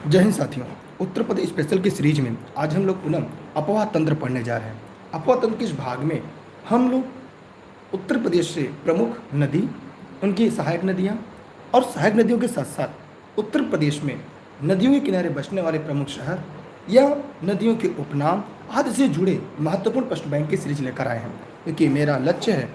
जय हिंद साथियों। उत्तर प्रदेश स्पेशल की सीरीज में आज हम लोग पुनः अफवाह तंत्र पढ़ने जा रहे हैं। अफवाह तंत्र के इस भाग में हम लोग उत्तर प्रदेश से प्रमुख नदी, उनकी सहायक नदियाँ और सहायक नदियों के साथ साथ उत्तर प्रदेश में नदियों के किनारे बसने वाले प्रमुख शहर या नदियों के उपनाम आदि से जुड़े महत्वपूर्ण प्रश्न बैंक की सीरीज लेकर आए हैं, क्योंकि मेरा लक्ष्य है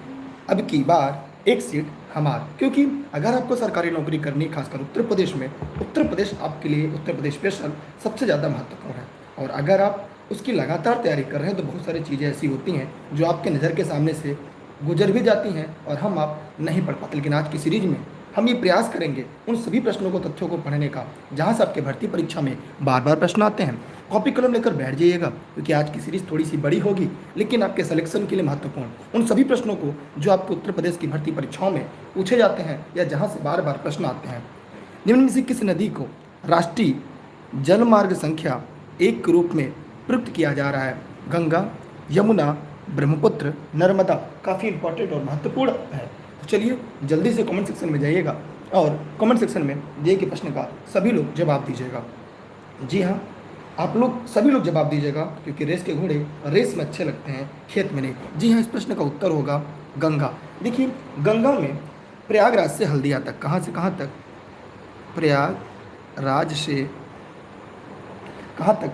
अब की बार एक सीट हमार। क्योंकि अगर आपको सरकारी नौकरी करनी है, खासकर उत्तर प्रदेश में, उत्तर प्रदेश आपके लिए, उत्तर प्रदेश स्पेशल सबसे ज़्यादा महत्वपूर्ण है। और अगर आप उसकी लगातार तैयारी कर रहे हैं तो बहुत सारी चीज़ें ऐसी होती हैं जो आपके नज़र के सामने से गुजर भी जाती हैं और हम आप नहीं पढ़ पाते। लेकिन आज की सीरीज में हम ये प्रयास करेंगे उन सभी प्रश्नों को, तथ्यों को पढ़ने का जहाँ से आपके भर्ती परीक्षा में बार बार प्रश्न आते हैं। कॉपी कलम लेकर बैठ जाइएगा, क्योंकि आज की सीरीज थोड़ी सी बड़ी होगी लेकिन आपके सिलेक्शन के लिए महत्वपूर्ण उन सभी प्रश्नों को जो आपके उत्तर प्रदेश की भर्ती परीक्षाओं में पूछे जाते हैं या जहाँ से बार बार प्रश्न आते हैं। निम्न में से किस नदी को राष्ट्रीय जलमार्ग संख्या 1 के रूप में प्रयुक्त किया जा रहा है? गंगा, यमुना, ब्रह्मपुत्र, नर्मदा। काफ़ी इंपॉर्टेंट और महत्वपूर्ण है। तो चलिए जल्दी से कमेंट सेक्शन में जाइएगा और कमेंट सेक्शन में दिए गए प्रश्न का सभी लोग जवाब दीजिएगा। जी हाँ, आप लोग सभी लोग जवाब दीजिएगा, क्योंकि रेस के घोड़े रेस में अच्छे लगते हैं, खेत में नहीं। जी हाँ, इस प्रश्न का उत्तर होगा गंगा। देखिए, गंगा में प्रयागराज से हल्दिया तक, कहाँ से कहाँ तक? प्रयागराज से कहाँ तक?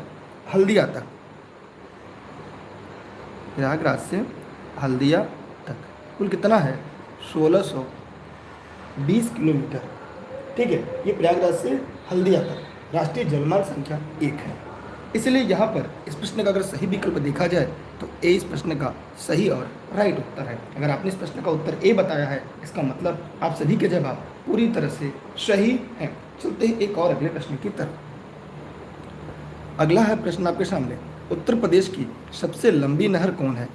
हल्दिया तक। प्रयागराज से हल्दिया तक कुल कितना है? 1620 किलोमीटर। ठीक है, ये प्रयागराज से हल्दिया तक राष्ट्रीय जलमार्ग संख्या 1 है। इसलिए यहाँ पर इस प्रश्न का अगर सही विकल्प देखा जाए तो ए इस प्रश्न का सही और राइट उत्तर है। अगर आपने इस प्रश्न का उत्तर ए बताया है, इसका मतलब आप सभी के जवाब पूरी तरह से सही हैं। चलते हैं एक और अगले प्रश्न की तरफ। अगला है प्रश्न आपके सामने, उत्तर प्रदेश की सबसे लंबी नहर कौन है?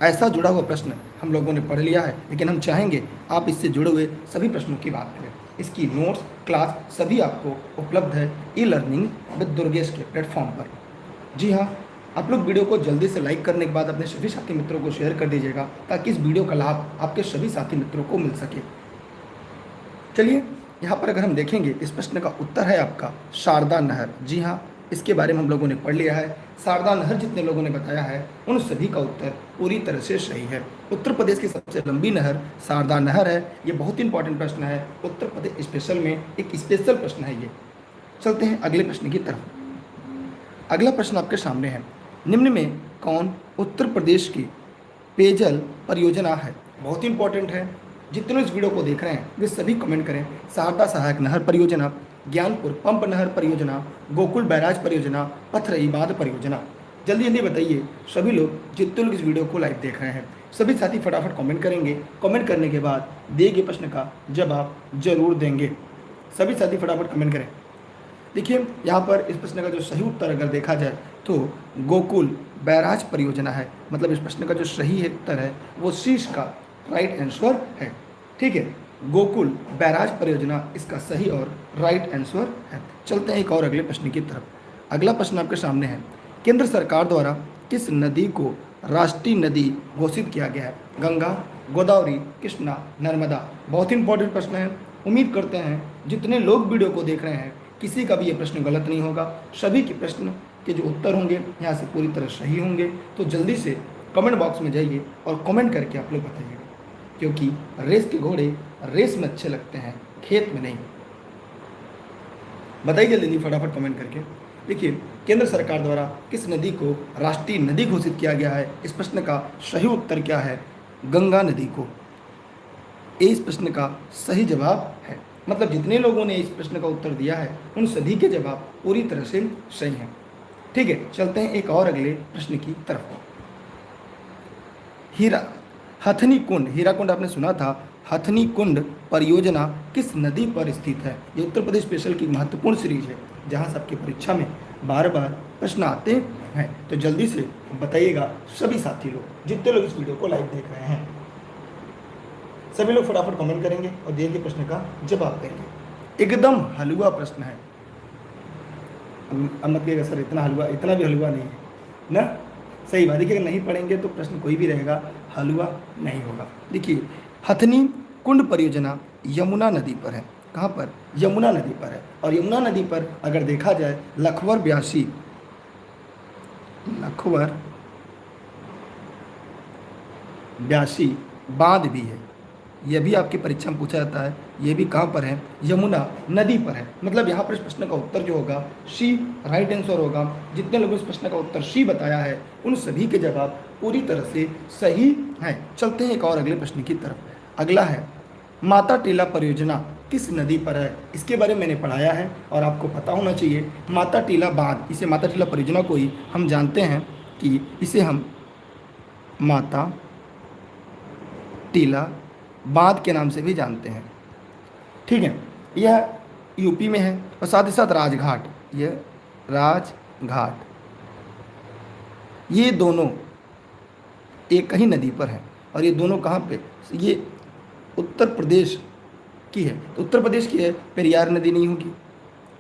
ऐसा जुड़ा हुआ प्रश्न हम लोगों ने पढ़ लिया है, लेकिन हम चाहेंगे आप इससे जुड़े हुए सभी प्रश्नों की बात करें। इसकी नोट्स, क्लास सभी आपको उपलब्ध है ई लर्निंग विद दुर्गेश के प्लेटफॉर्म पर। जी हाँ, आप लोग वीडियो को जल्दी से लाइक करने के बाद अपने सभी साथी मित्रों को शेयर कर दीजिएगा, ताकि इस वीडियो का लाभ आपके सभी साथी मित्रों को मिल सके। चलिए यहाँ पर अगर हम देखेंगे, इस प्रश्न का उत्तर है आपका शारदा नहर। जी हाँ, इसके बारे में हम लोगों ने पढ़ लिया है। शारदा नहर जितने लोगों ने बताया है उन सभी का उत्तर पूरी तरह से सही है। उत्तर प्रदेश की सबसे लंबी नहर शारदा नहर है। ये बहुत इंपॉर्टेंट प्रश्न है, उत्तर प्रदेश स्पेशल में एक स्पेशल प्रश्न है ये। चलते हैं अगले प्रश्न की तरफ। अगला प्रश्न आपके सामने है, निम्न में कौन उत्तर प्रदेश की पेयजल परियोजना है? बहुत इंपॉर्टेंट है। जितने लोग इस वीडियो को देख रहे हैं वे सभी कमेंट करें। शारदा सहायक नहर परियोजना, ज्ञानपुर पंप नहर परियोजना, गोकुल बैराज परियोजना, पथरई बांध परियोजना। जल्दी जल्दी बताइए सभी लोग, जितने लोग इस वीडियो को लाइव देख रहे हैं। सभी साथी फटाफट कमेंट करेंगे। कमेंट करने के बाद दिए गए प्रश्न का जवाब जरूर देंगे। सभी साथी फटाफट कमेंट करें। देखिए यहाँ पर इस प्रश्न का जो सही उत्तर अगर देखा जाए तो गोकुल बैराज परियोजना है। मतलब इस प्रश्न का जो सही उत्तर है वो शीर्ष का राइट आंसर है। ठीक है, गोकुल बैराज परियोजना इसका सही और राइट आंसर है। चलते हैं एक और अगले प्रश्न की तरफ। अगला प्रश्न आपके सामने है, केंद्र सरकार द्वारा किस नदी को राष्ट्रीय नदी घोषित किया गया है? गंगा, गोदावरी, कृष्णा, नर्मदा। बहुत इंपॉर्टेंट प्रश्न है। उम्मीद करते हैं जितने लोग वीडियो को देख रहे हैं किसी का भी ये प्रश्न गलत नहीं होगा। सभी के प्रश्न के जो उत्तर होंगे यहाँ से पूरी तरह सही होंगे। तो जल्दी से कमेंट बॉक्स में जाइए और कमेंट करके आप लोग बताइएगा, क्योंकि रेस के घोड़े रेस में अच्छे लगते हैं, खेत में नहीं। बताइए जल्दी फटाफट कमेंट करके। देखिए, केंद्र सरकार द्वारा किस नदी को राष्ट्रीय नदी घोषित किया गया है? इस प्रश्न का सही उत्तर क्या है? गंगा नदी को। ए इस प्रश्न का सही जवाब है। मतलब जितने लोगों ने इस प्रश्न का उत्तर दिया है उन सभी के जवाब पूरी तरह से सही हैं। ठीक है, चलते हैं एक और अगले प्रश्न की तरफ। हथनी कुंड, हीरा कुंड आपने सुना था। हथनी कुंड परियोजना किस नदी पर स्थित है? ये उत्तर प्रदेश स्पेशल की महत्वपूर्ण सीरीज है, जहां सबकी परीक्षा में बार बार प्रश्न आते हैं। तो जल्दी से बताइएगा सभी साथी लोग, जितने लोग इस वीडियो को लाइव देख रहे हैं। सभी लोग फटाफट कमेंट करेंगे और दिए गए प्रश्न का जवाब देंगे। एकदम हलवा प्रश्न है। अब मत कहिएगा सर इतना हलवा, इतना भी हलवा नहीं है ना। सही बात। देखिए, नहीं पढ़ेंगे तो प्रश्न कोई भी रहेगा, हलवा नहीं होगा। देखिए, हथनी कुंड परियोजना यमुना नदी पर है। कहाँ पर? यमुना नदी पर है। और यमुना नदी पर अगर देखा जाए लखवर ब्यासी बांध भी है। यह भी आपकी परीक्षा में पूछा जाता है। ये भी कहाँ पर है? यमुना नदी पर है। मतलब यहाँ पर इस प्रश्न का उत्तर जो होगा सी राइट आंसर होगा। जितने लोगों ने इस प्रश्न का उत्तर सी बताया है उन सभी के जवाब पूरी तरह से सही हैं। चलते हैं एक और अगले प्रश्न की तरफ। अगला है माता टीला परियोजना किस नदी पर है? इसके बारे में मैंने पढ़ाया है और आपको पता होना चाहिए। माता टीला बांध, इसे माता टीला परियोजना को ही हम जानते हैं कि इसे हम माता टीला बांध के नाम से भी जानते हैं। ठीक है, यह यूपी में है और साथ ही साथ राजघाट, यह राजघाट, ये दोनों एक ही नदी पर है। और ये दोनों कहाँ पे? ये उत्तर प्रदेश की है। तो उत्तर प्रदेश की है, पेरियार नदी नहीं होगी,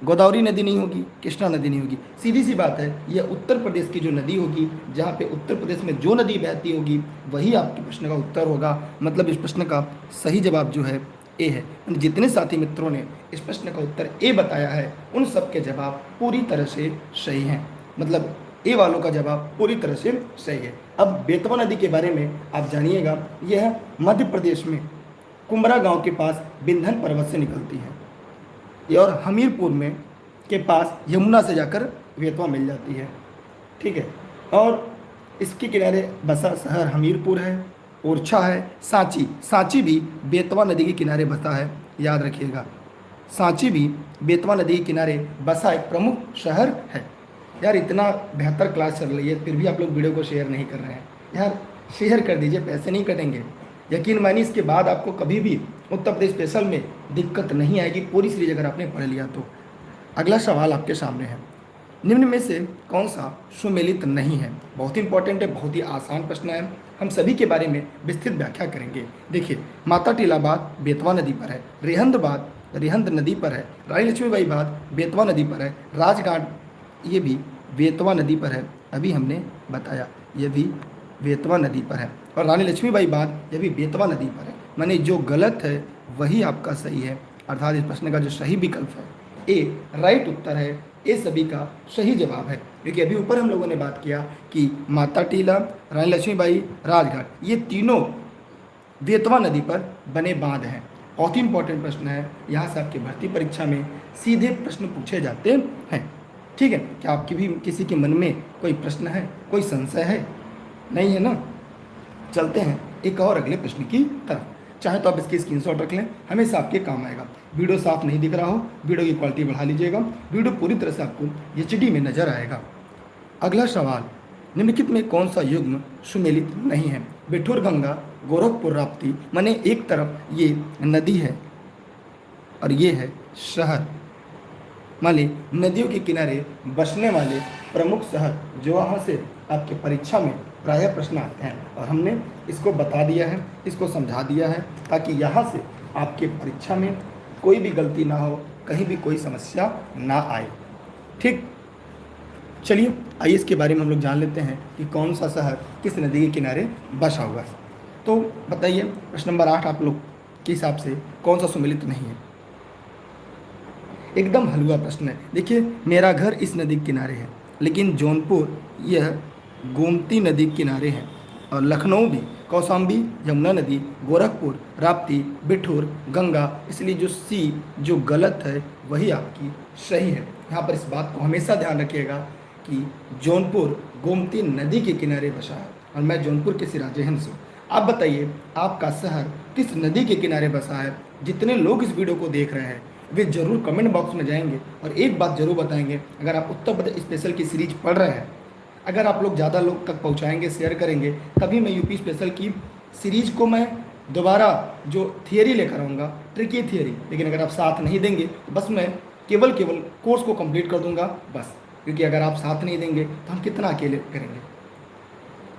गोदावरी नदी नहीं होगी, कृष्णा नदी नहीं होगी। सीधी सी बात है, यह उत्तर प्रदेश की जो नदी होगी, जहाँ पे उत्तर प्रदेश में जो नदी बहती होगी वही आपके प्रश्न का उत्तर होगा। मतलब इस प्रश्न का सही जवाब जो है ए है। जितने साथी मित्रों ने इस प्रश्न का उत्तर ए बताया है उन सब के जवाब पूरी तरह से सही हैं। मतलब ए वालों का जवाब पूरी तरह से सही है। अब बेतवा नदी के बारे में आप जानिएगा। यह मध्य प्रदेश में कुम्बरा गांव के पास बिंधन पर्वत से निकलती है और हमीरपुर में के पास यमुना से जाकर बेतवा मिल जाती है। ठीक है, और इसके किनारे बसा शहर हमीरपुर है, ओरछा है, सांची भी बेतवा नदी के किनारे बसा है। याद रखिएगा, सांची भी बेतवा नदी के किनारे बसा एक प्रमुख शहर है। यार इतना बेहतर क्लास चल रही है फिर भी आप लोग वीडियो को शेयर नहीं कर रहे हैं। यार शेयर कर दीजिए, पैसे नहीं कटेंगे। यकीन मानिए इसके बाद आपको कभी भी उत्तर प्रदेश स्पेशल में दिक्कत नहीं आएगी पूरी सीरीज अगर आपने पढ़ लिया तो। अगला सवाल आपके सामने है, निम्न में से कौन सा सुमेलित नहीं है? बहुत ही इंपॉर्टेंट है, बहुत ही आसान प्रश्न है। हम सभी के बारे में विस्तृत व्याख्या करेंगे। देखिए, माता टीला बांध बेतवा नदी पर है, रेहंद नदी पर है, रानी लक्ष्मीबाई बांध बेतवा नदी पर है, राजघाट ये भी बेतवा नदी पर है, अभी हमने बताया ये भी बेतवा नदी पर है, और रानी लक्ष्मीबाई बांध ये भी बेतवा नदी पर है। माने जो गलत है वही आपका सही है। अर्थात इस प्रश्न का जो सही विकल्प है ए राइट उत्तर है, ए सभी का सही जवाब है। क्योंकि अभी ऊपर हम लोगों ने बात किया कि माता टीला, रानी लक्ष्मीबाई, राजघाट ये तीनों बेतवा नदी पर बने बांध हैं। बहुत ही इंपॉर्टेंट प्रश्न है, यहाँ से आपकी भर्ती परीक्षा में सीधे प्रश्न पूछे जाते हैं। ठीक है, क्या आपकी भी किसी के मन में कोई प्रश्न है, कोई संशय है? नहीं है ना? चलते हैं एक और अगले प्रश्न की तरफ। चाहे तो आप इसकी स्क्रीनशॉट रख लें, हमेशा आपके काम आएगा। वीडियो साफ नहीं दिख रहा हो, वीडियो की क्वालिटी बढ़ा लीजिएगा, वीडियो पूरी तरह से आपको HD में नजर आएगा। अगला सवाल, निम्नलिखित में कौन सा युग्म सुमेलित नहीं है? बिठूर गंगा, गोरखपुर राप्ती, माने एक तरफ ये नदी है और ये है शहर। माने नदियों के किनारे बसने वाले प्रमुख शहर जो वहाँ से आपके परीक्षा में प्रायः प्रश्न आते हैं, और हमने इसको बता दिया है, इसको समझा दिया है ताकि यहाँ से आपके परीक्षा में कोई भी गलती ना हो, कहीं भी कोई समस्या ना आए। ठीक, चलिए आइए इसके बारे में हम लोग जान लेते हैं कि कौन सा शहर किस नदी के किनारे बसा हुआ है। तो बताइए प्रश्न नंबर 8 आप लोग के हिसाब से कौन सा सुमेलित नहीं है? एकदम हलवा प्रश्न है। देखिए, मेरा घर इस नदी के किनारे है, लेकिन जौनपुर यह गोमती नदी के किनारे है, और लखनऊ भी कौशाम्बी, यमुना नदी, गोरखपुर, राप्ती, बिठूर, गंगा। इसलिए जो सी जो गलत है वही आपकी सही है। यहाँ पर इस बात को हमेशा ध्यान रखिएगा कि जौनपुर गोमती नदी के किनारे बसा है, और मैं जौनपुर के सिराजेहन से। आप बताइए आपका शहर किस नदी के किनारे बसा है? जितने लोग इस वीडियो को देख रहे हैं वे जरूर कमेंट बॉक्स में जाएंगे और एक बात जरूर बताएंगे। अगर आप उत्तर प्रदेश स्पेशल की सीरीज पढ़ रहे हैं, अगर आप लोग ज़्यादा लोग तक पहुंचाएंगे, शेयर करेंगे, तभी मैं यूपी स्पेशल की सीरीज को मैं दोबारा जो थियरी लेकर आऊँगा, ट्रिकी थियरी। लेकिन अगर आप साथ नहीं देंगे तो बस मैं केवल कोर्स को कंप्लीट कर दूंगा बस। क्योंकि अगर आप साथ नहीं देंगे तो हम कितना अकेले करेंगे।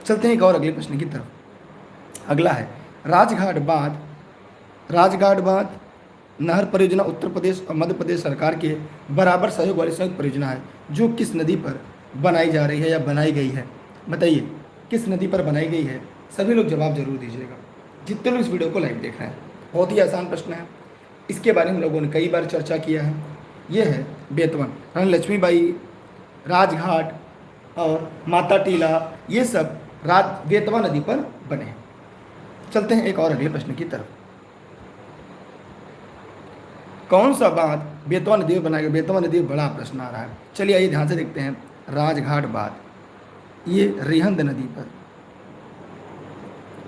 चलते हैं एक और अगले प्रश्न की तरफ। अगला है राजघाट बांध नहर परियोजना उत्तर प्रदेश और मध्य प्रदेश सरकार के बराबर सहयोग वाली संयुक्त परियोजना है, जो किस नदी पर बनाई जा रही है या बनाई गई है? बताइए किस नदी पर बनाई गई है? सभी लोग जवाब जरूर दीजिएगा, जितने लोग इस वीडियो को लाइव देख रहे हैं। बहुत ही आसान प्रश्न है, इसके बारे में हम लोगों ने कई बार चर्चा किया है। यह है बेतवन। रानी लक्ष्मीबाई, राजघाट और माता टीला, ये सब बेतवा नदी पर बने हैं। चलते हैं एक और अगले प्रश्न की तरफ। कौन सा बांध बेतवा नदी में बनाया गया? बेतवा नदी में बड़ा प्रश्न आ रहा है। चलिए आइए ध्यान से देखते हैं। राजघाट बांध, ये रिहंद नदी पर।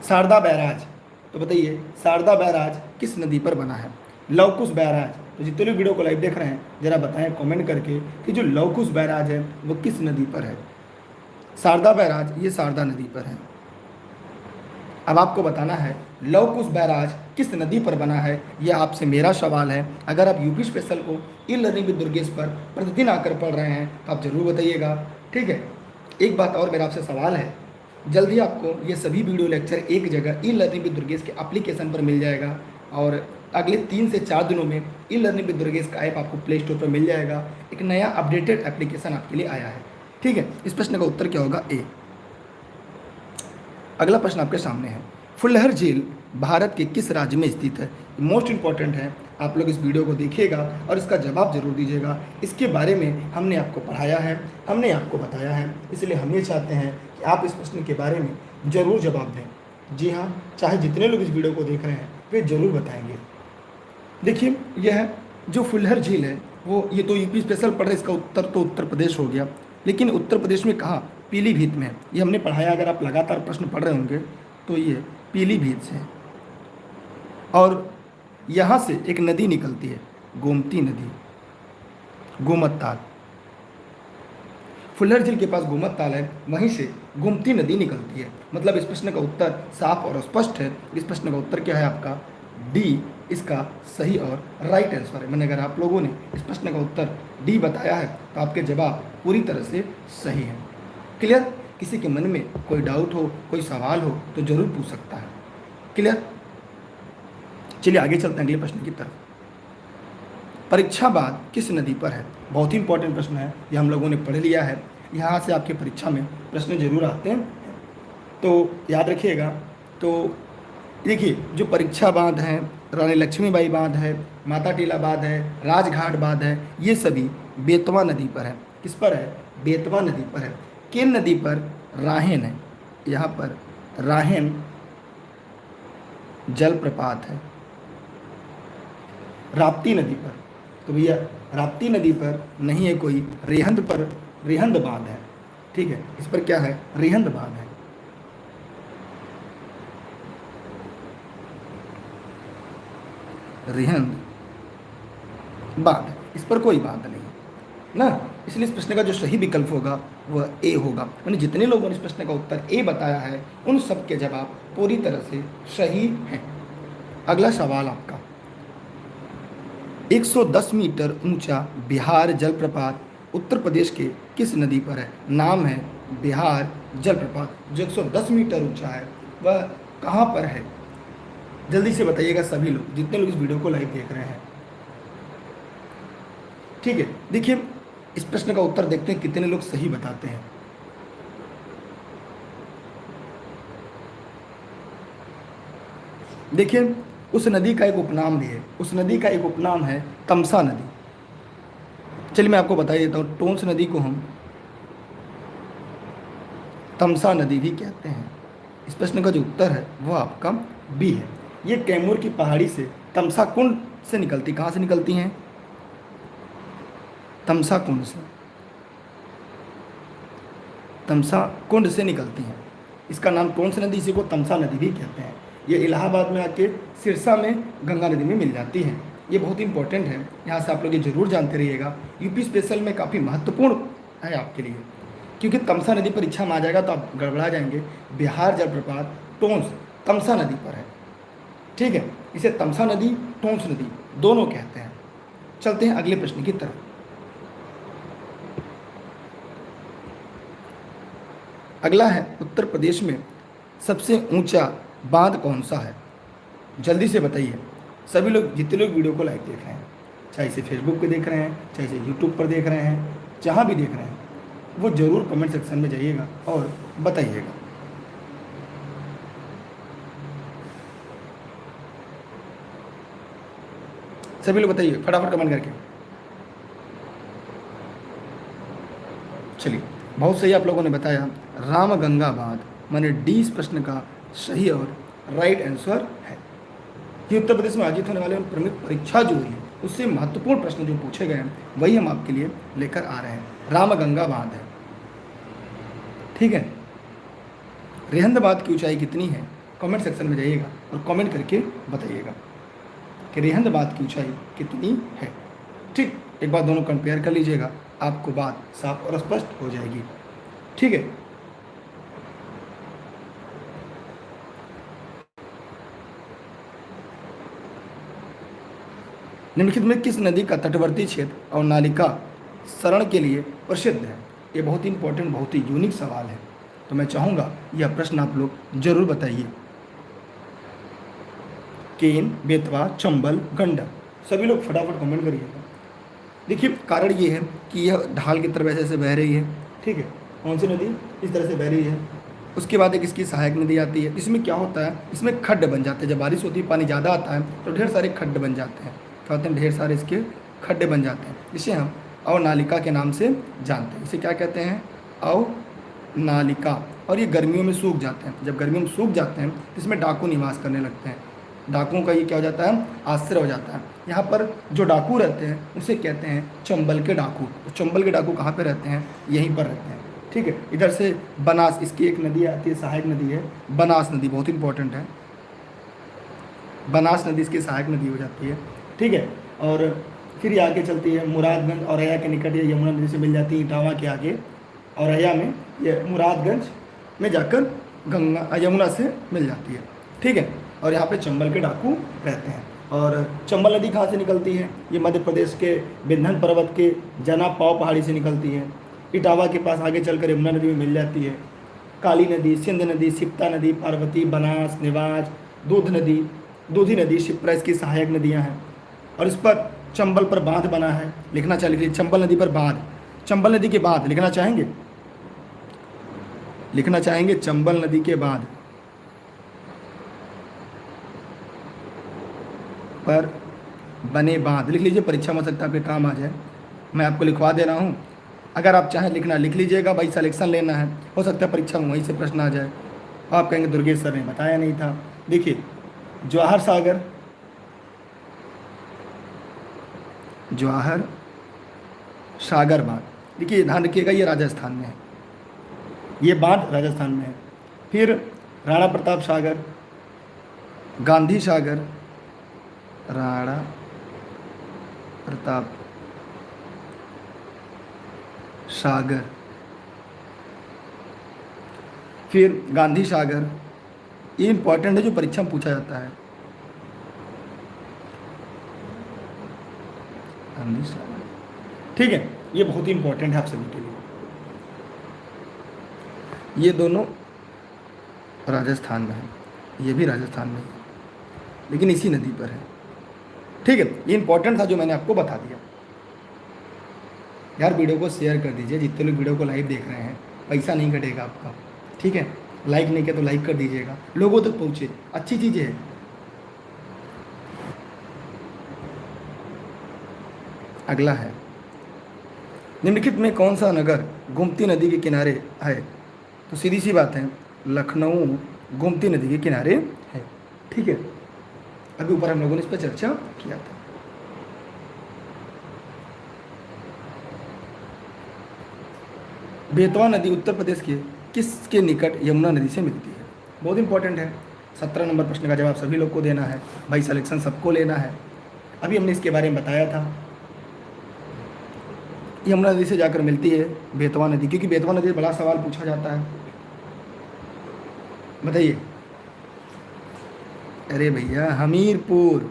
शारदा बैराज, तो बताइए शारदा बैराज किस नदी पर बना है? लवकुश बैराज। तो जितने लोग वीडियो को लाइव देख रहे हैं जरा बताएं कमेंट करके कि जो लवकुश बैराज है वो किस नदी पर है? शारदा बैराज ये शारदा नदी पर है। अब आपको बताना है लवकुश बैराज किस नदी पर बना है, यह आपसे मेरा सवाल है। अगर आप यूपी स्पेशल को ई लर्निंग विद दुर्गेश पर प्रतिदिन आकर पढ़ रहे हैं तो आप जरूर बताइएगा, ठीक है। एक बात और मेरा आपसे सवाल है, जल्दी आपको ये सभी वीडियो लेक्चर एक जगह ई लर्निंग विद दुर्गेश के एप्लीकेशन पर मिल जाएगा और अगले 3 से 4 दिनों में ई लर्निंग विद दुर्गेश का ऐप आपको प्ले स्टोर पर मिल जाएगा। एक नया अपडेटेड एप्लीकेशन आपके लिए आया है, ठीक है। इस प्रश्न का उत्तर क्या होगा? ए। अगला प्रश्न आपके सामने है, फुलहर झील भारत के किस राज्य में स्थित है? मोस्ट इंपॉर्टेंट है, आप लोग इस वीडियो को देखिएगा और इसका जवाब जरूर दीजिएगा। इसके बारे में हमने आपको पढ़ाया है, हमने आपको बताया है, इसलिए हम ये चाहते हैं कि आप इस प्रश्न के बारे में जरूर जवाब दें। जी हाँ, चाहे जितने लोग इस वीडियो को देख रहे हैं वे जरूर बताएंगे। देखिए यह जो फुलहर झील है वो, ये तो यूपी स्पेशल पढ़ रहे, इसका उत्तर तो उत्तर प्रदेश हो गया, लेकिन उत्तर प्रदेश में कहाँ? पीलीभीत में है। ये हमने पढ़ाया, अगर आप लगातार प्रश्न पढ़ रहे होंगे तो ये पीलीभीत से है। और यहाँ से एक नदी निकलती है, गोमती नदी, गोमत ताल। फुलहर झील के पास गोमत ताल है, वहीं से गोमती नदी निकलती है। मतलब इस प्रश्न का उत्तर साफ और स्पष्ट है। इस प्रश्न का उत्तर क्या है आपका? डी इसका सही और राइट आंसर है। मैंने अगर आप लोगों ने इस प्रश्न का उत्तर डी बताया है तो आपके जवाब पूरी तरह से सही है। क्लियर? किसी के मन में कोई डाउट हो, कोई सवाल हो तो जरूर पूछ सकता है। क्लियर? चलिए आगे चलते हैं अगले प्रश्न की तरफ। परीक्षा बांध किस नदी पर है? बहुत ही इंपॉर्टेंट प्रश्न है, ये हम लोगों ने पढ़ लिया है। यहाँ से आपके परीक्षा में प्रश्न जरूर आते हैं, तो याद रखिएगा। तो देखिए जो परीक्षा बांध है, रानी लक्ष्मीबाई बांध है, माता टीला बांध है, राजघाट बांध है, ये सभी बेतवा नदी पर है। किस पर है? बेतवा नदी पर है। किन नदी पर? राहेन है। यहाँ पर राहेन जलप्रपात है। राप्ती नदी पर, तो भैया राप्ती नदी पर नहीं है कोई, रिहंद पर रिहंद बांध है, ठीक है। इस पर क्या है? रिहंद बांध है। रिहंद बांध, इस पर कोई बांध नहीं ना, इसलिए इस प्रश्न का जो सही विकल्प होगा वह ए होगा। मैंने जितने लोगों ने इस प्रश्न का उत्तर ए बताया है उन सब के जवाब पूरी तरह से सही हैं। अगला सवाल आपका, 110 मीटर ऊंचा बिहार जलप्रपात उत्तर प्रदेश के किस नदी पर है? नाम है बिहार जलप्रपात। जो 110 मीटर ऊंचा है वह कहाँ पर है? जल्दी से बताइएगा सभी लोग, जितने लोग इस वीडियो को लाइव देख रहे हैं, ठीक है। देखिए इस प्रश्न का उत्तर देखते हैं कितने लोग सही बताते हैं। देखिए उस नदी का एक उपनाम भी है, उस नदी का एक उपनाम है तमसा नदी। चलिए मैं आपको बता देता हूँ, टोंस नदी को हम तमसा नदी भी कहते हैं। इस प्रश्न का जो उत्तर है वो आपका बी है। ये कैमूर की पहाड़ी से तमसा कुंड से निकलती, कहाँ से निकलती हैं? तमसा कुंड से, तमसा कुंड से निकलती हैं। इसका नाम टोंस नदी, इसी को तमसा नदी भी कहते हैं। ये इलाहाबाद में आके सिरसा में गंगा नदी में मिल जाती है। ये बहुत इंपॉर्टेंट है, यहाँ से आप लोग ये जरूर जानते रहिएगा। यूपी स्पेशल में काफ़ी महत्वपूर्ण है आपके लिए, क्योंकि तमसा नदी पर इच्छा में आ जाएगा तो आप गड़बड़ा जाएंगे। बिहार जलप्रपात टोंस तमसा नदी पर है, ठीक है। इसे तमसा नदी, टोंस नदी दोनों कहते हैं। चलते हैं अगले प्रश्न की तरफ। अगला है, उत्तर प्रदेश में सबसे ऊंचा बांध कौन सा है? जल्दी से बताइए सभी लोग, जितने लोग वीडियो को लाइव देख रहे हैं, चाहे इसे फेसबुक पे देख रहे हैं, चाहे इसे यूट्यूब पर देख रहे हैं, जहाँ भी देख रहे हैं, वो ज़रूर कमेंट सेक्शन में जाइएगा और बताइएगा। सभी लोग बताइए फटाफट कमेंट करके। चलिए, बहुत सही आप लोगों ने बताया, रामगंगा बांध, माने डी इस प्रश्न का सही और राइट आंसर है। ये उत्तर प्रदेश में आयोजित होने वाले प्रमुख परीक्षा जो हुई है उससे महत्वपूर्ण प्रश्न जो पूछे गए हैं वही हम आपके लिए लेकर आ रहे हैं। रामगंगा बांध है, ठीक है। रेहंद बांध की ऊंचाई कितनी है? कमेंट सेक्शन में जाइएगा और कमेंट करके बताइएगा कि रेहंद बांध की ऊंचाई कितनी है। ठीक, एक बार दोनों कंपेयर कर लीजिएगा, आपको बात साफ और स्पष्ट हो जाएगी, ठीक है। निम्नलिखित में किस नदी का तटवर्ती क्षेत्र और नालिका शरण के लिए प्रसिद्ध है? ये बहुत ही इंपॉर्टेंट, बहुत ही यूनिक सवाल है, तो मैं चाहूँगा यह प्रश्न आप लोग जरूर बताइए। केन, बेतवा, चंबल, गंडक, सभी लोग फटाफट कमेंट करिएगा। देखिए, कारण ये है कि यह ढाल की तरफ ऐसे बह रही है, ठीक है। कौन सी नदी इस तरह से बह रही है, उसके बाद एक इसकी सहायक नदी आती है। इसमें क्या होता है, इसमें खड्ड बन जाते हैं, जब बारिश होती है पानी ज़्यादा आता है तो ढेर सारे खड्ड बन जाते हैं, क्या होते हैं, ढेर सारे इसके खड्डे बन जाते हैं, इसे हम अवनालिका के नाम से जानते हैं। इसे क्या कहते हैं, अवनालिका। और ये गर्मियों में सूख जाते हैं, जब गर्मियों में सूख जाते हैं तो इसमें डाकू निवास करने लगते हैं, डाकुओं का ये क्या हो जाता है, आश्रय हो जाता है। यहाँ पर जो डाकू रहते हैं उसे कहते हैं चंबल के डाकू। तो चंबल के डाकू कहाँ पे रहते हैं, यहीं पर रहते हैं, ठीक है। इधर से बनास, इसकी एक नदी आती है, सहायक नदी है बनास नदी, बहुत इंपॉर्टेंट है, बनास नदी इसकी सहायक नदी हो जाती है, ठीक है। और फिर ये आगे चलती है मुरादगंज औरैया के निकट, ये यमुना नदी से मिल जाती है इटावा के आगे, औरैया में ये मुरादगंज में जाकर गंगा यमुना से मिल जाती है, ठीक है। और यहाँ पे चंबल के डाकू रहते हैं। और चंबल नदी कहाँ से निकलती है, ये मध्य प्रदेश के विंध्य पर्वत के जना पाव पहाड़ी से निकलती है, इटावा के पास आगे चलकर यमुना नदी में मिल जाती है। काली नदी, सिंध नदी, सिप्ता नदी, पार्वती, बनास, निवाज, दूधी नदी, शिप्रा इसकी सहायक नदियाँ हैं। और इस पर चंबल पर बांध बना है, लिखना चाहिए चंबल नदी पर बांध, चंबल नदी के बांध लिखना चाहेंगे, लिखना चाहेंगे चंबल नदी के बांध पर बने बांध, लिख लीजिए, परीक्षा में सकता है आपके काम आ जाए, मैं आपको लिखवा दे रहा हूँ। अगर आप चाहें लिखना लिख लीजिएगा, भाई सिलेक्शन लेना है, हो सकता है परीक्षा में वहीं से प्रश्न आ जाए। आप कहेंगे दुर्गेश सर ने बताया नहीं था। देखिए, जवाहर सागर बांध, देखिए ध्यान रखिएगा, ये राजस्थान में है, ये बांध राजस्थान में है। फिर राणा प्रताप सागर, गांधी सागर, राणा प्रताप सागर, फिर गांधी सागर, ये इंपॉर्टेंट है जो परीक्षा में पूछा जाता है, गांधी सागर, ठीक है। ये बहुत ही इंपॉर्टेंट है आप सभी के लिए। ये दोनों राजस्थान में है, ये भी राजस्थान में है, लेकिन इसी नदी पर है, ठीक है। ये इंपॉर्टेंट था जो मैंने आपको बता दिया। यार वीडियो को शेयर कर दीजिए, जितने लोग वीडियो को लाइव देख रहे हैं, पैसा नहीं कटेगा आपका, ठीक है। लाइक नहीं किया तो लाइक कर दीजिएगा, लोगों तक पहुँचे, अच्छी चीज़ें है। अगला है, निम्नलिखित में कौन सा नगर गोमती नदी के किनारे है? तो सीधी सी बात है, लखनऊ गोमती नदी के किनारे है, ठीक है। अभी ऊपर हम लोगों ने इस पर चर्चा किया था। बेतवा नदी उत्तर प्रदेश के किसके निकट यमुना नदी से मिलती है? बहुत इंपॉर्टेंट है, 17 नंबर प्रश्न का जवाब सभी लोग को देना है, भाई सिलेक्शन सबको लेना है। अभी हमने इसके बारे में बताया था, यमुना नदी से जाकर मिलती है बेतवा नदी, क्योंकि बेतवा नदी बड़ा सवाल पूछा जाता है। बताइए, अरे भैया हमीरपुर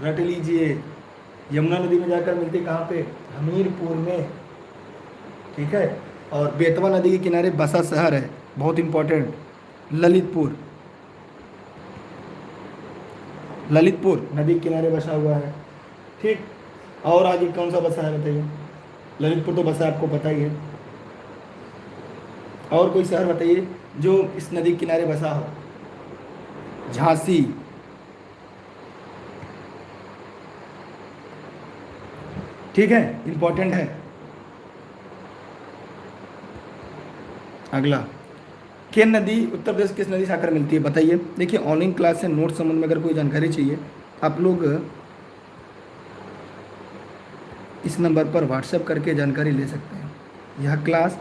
रट लीजिए, यमुना नदी में जाकर मिलती कहाँ पे, हमीरपुर में, ठीक है। और बेतवा नदी के किनारे बसा शहर है, बहुत इंपॉर्टेंट, ललितपुर नदी के किनारे बसा हुआ है, ठीक। और आगे कौन सा बसा है बताइए, ललितपुर तो बसा आपको पता ही है। और कोई शहर बताइए जो इस नदी के किनारे बसा हो, झांसी, ठीक है, इंपॉर्टेंट है। अगला, केन नदी उत्तर प्रदेश किस नदी से आकर मिलती है, बताइए। देखिए, ऑनलाइन क्लास से नोट संबंध में अगर कोई जानकारी चाहिए, आप लोग इस नंबर पर व्हाट्सएप करके जानकारी ले सकते हैं। यह क्लास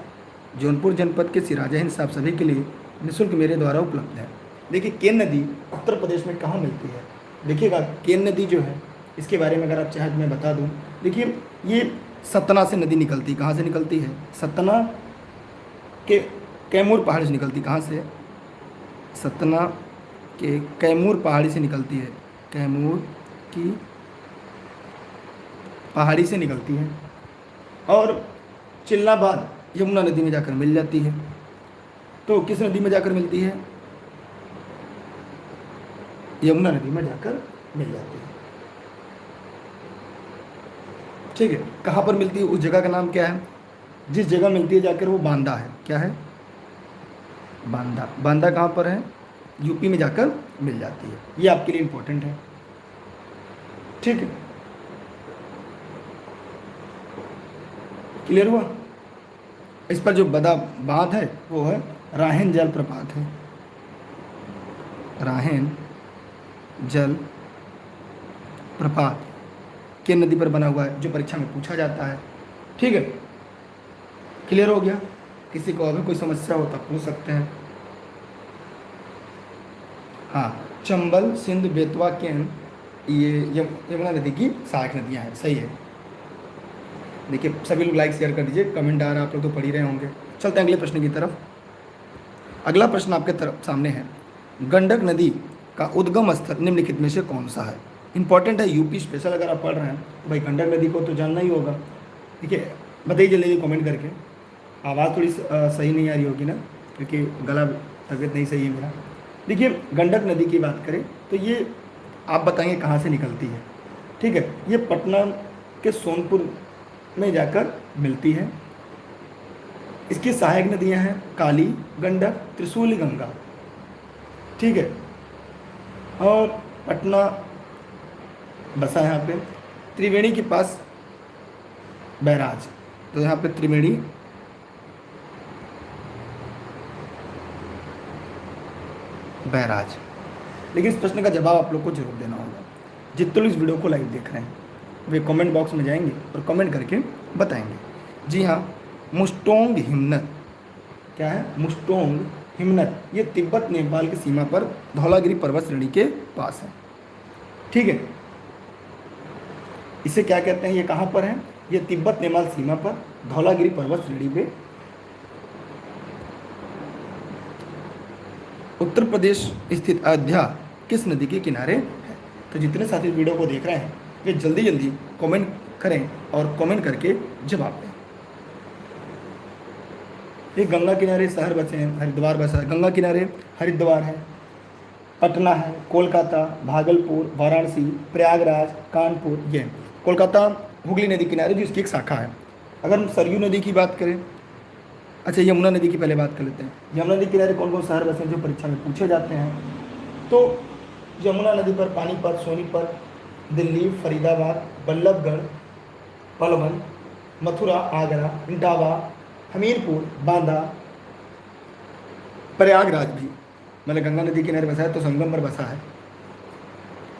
जौनपुर जनपद के सिराजा हिंद साहब सभी के लिए निःशुल्क मेरे द्वारा उपलब्ध है। देखिए, केन नदी उत्तर प्रदेश में कहाँ मिलती है, देखिएगा। केन नदी जो है, इसके बारे में अगर आप चाहें तो मैं बता दूं। देखिए, ये सतना से नदी निकलती है। कहाँ से निकलती है? सतना के कैमूर पहाड़ी से निकलती। कहाँ से? सतना के कैमूर पहाड़ी से निकलती है। कैमूर की पहाड़ी से निकलती है और चिल्लाबाद यमुना नदी में जाकर मिल जाती है। तो किस नदी में जाकर मिलती है? यमुना नदी में जाकर मिल जाती है। ठीक है, कहाँ पर मिलती है? उस जगह का नाम क्या है? जिस जगह मिलती है जाकर, वो बांदा है। क्या है? बांदा। बांदा कहाँ पर है? यूपी में जाकर मिल जाती है। ये आपके लिए इंपॉर्टेंट है। ठीक है, क्लियर हुआ? इस पर जो बदा बांध है वो है राहेन जल प्रपात है। राहेन जल प्रपात के नदी पर बना हुआ है, जो परीक्षा में पूछा जाता है। ठीक है, क्लियर हो गया? किसी को अभी कोई समस्या हो तो पूछ सकते हैं। हाँ, चंबल, सिंध, बेतवा, केन, ये यमुना नदी की सहायक नदियाँ हैं। सही है। देखिए, सभी लोग लाइक शेयर कर दीजिए, कमेंट आ रहा है, आप लोग तो पढ़ ही रहे होंगे। चलते हैं अगले प्रश्न की तरफ। अगला प्रश्न आपके तरफ सामने है, गंडक नदी का उद्गम स्थल निम्नलिखित में से कौन सा है? इंपॉर्टेंट है, यूपी स्पेशल अगर आप पढ़ रहे हैं तो भाई गंडक नदी को तो जानना ही होगा। देखिए, बताइए जल्दी कमेंट करके। आवाज़ थोड़ी सही नहीं आ रही होगी ना, क्योंकि गला तबीयत नहीं सही है मेरा। देखिए, गंडक नदी की बात करें तो ये आप बताएंगे कहाँ से निकलती है। ठीक है, ये पटना के सोनपुर में जाकर मिलती है। इसकी सहायक नदियां हैं काली, गंडक, त्रिशूली, गंगा। ठीक है, और पटना बसा है यहाँ पे। त्रिवेणी के पास बैराज, तो यहाँ पे त्रिवेणी बैराज। लेकिन इस प्रश्न का जवाब आप लोग को जरूर देना होगा। जितने लोग इस वीडियो को लाइव देख रहे हैं वे कमेंट बॉक्स में जाएंगे और कमेंट करके बताएंगे। जी हाँ, मुस्टोंग हिमनद। क्या है? मुस्टोंग हिमनद। ये तिब्बत नेपाल की सीमा पर धौलागिरी पर्वत श्रेणी के पास है। ठीक है, इसे क्या कहते हैं? ये कहाँ पर है? ये तिब्बत नेपाल सीमा पर धौलागिरी पर्वत श्रेणी पे उत्तर प्रदेश स्थित अयोध्या किस नदी के किनारे है? तो जितने साथी वीडियो को देख रहे हैं वे जल्दी जल्दी कमेंट करें और कमेंट करके जवाब दें। ये गंगा किनारे शहर बसे हैं, हरिद्वार बसा है। गंगा किनारे हरिद्वार है, पटना है, कोलकाता, भागलपुर, वाराणसी, प्रयागराज, कानपुर। ये कोलकाता हुगली नदी किनारे जो इसकी एक शाखा है। अगर हम सरयू नदी की बात करें, अच्छा यमुना नदी की पहले बात कर लेते हैं। यमुना नदी किनारे कौन कौन शहर बसे हैं जो परीक्षा में पूछे जाते हैं? तो यमुना नदी पर पानीपत, सोनीपत, दिल्ली, फरीदाबाद, बल्लभगढ़, पलवल, मथुरा, आगरा, इटावा, हमीरपुर, बांदा, प्रयागराज भी मतलब गंगा नदी किनारे बसा है, तो संगम पर बसा है।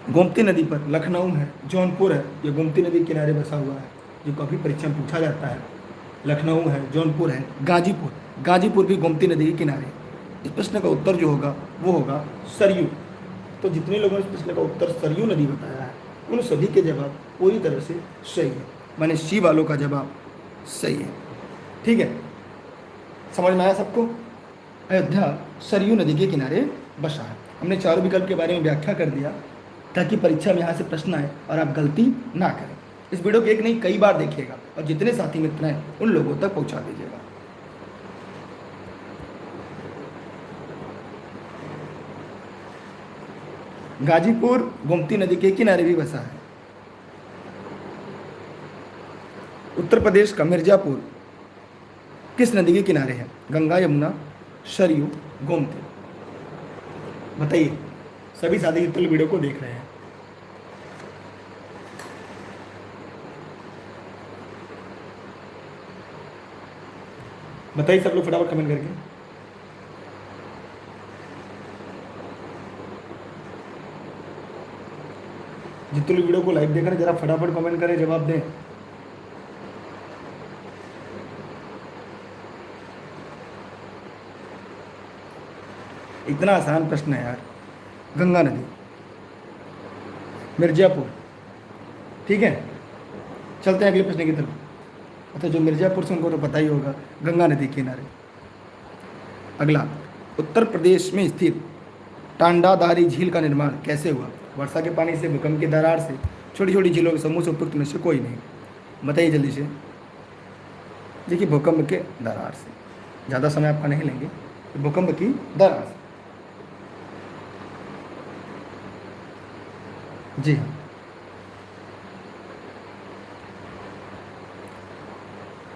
गोमती नदी पर लखनऊ है, जौनपुर है, ये गोमती नदी किनारे बसा हुआ है, जो काफ़ी परीक्षा में पूछा जाता है। लखनऊ है, जौनपुर है, गाजीपुर, गाजीपुर भी गोमती नदी के किनारे। इस प्रश्न का उत्तर जो होगा वो होगा सरयू। तो जितने लोगों ने इस प्रश्न का उत्तर सरयू नदी बताया है उन सभी के जवाब पूरी तरह से सही है, माने सी वालों का जवाब सही है। ठीक है, समझ में आया सबको? अयोध्या सरयू नदी के किनारे बसा है। हमने चारों विकल्प के बारे में व्याख्या कर दिया ताकि परीक्षा में यहाँ से प्रश्न आए और आप गलती ना करें। इस वीडियो को एक नहीं कई बार देखिएगा और जितने साथी मित्र हैं उन लोगों तक पहुँचा दीजिएगा। गाजीपुर गोमती नदी के किनारे भी बसा है। उत्तर प्रदेश का मिर्जापुर किस नदी के किनारे है? गंगा, यमुना, सरयू, गोमती। बताइए सभी साथी जितने वीडियो को देख रहे हैं। बताइए सब लोग फटाफट कमेंट करके। जितने लोग वीडियो को लाइव देख रहे हैं जरा फटाफट कमेंट करें, जवाब दें। इतना आसान प्रश्न है यार। गंगा नदी, मिर्जापुर। ठीक है, चलते हैं अगले प्रश्न की तरफ। अच्छा, जो मिर्जापुर से उनको तो पता ही होगा, गंगा नदी के किनारे। अगला, उत्तर प्रदेश में स्थित टांडादारी झील का निर्माण कैसे हुआ? वर्षा के पानी से, भूकंप की दरार से, छोटी छोटी झीलों के समूह से, उपयुक्त में से कोई नहीं। बताइए जल्दी से। देखिए, भूकंप के दरार से, ज़्यादा समय आपका नहीं लेंगे, भूकंप की दरार से। जी हाँ,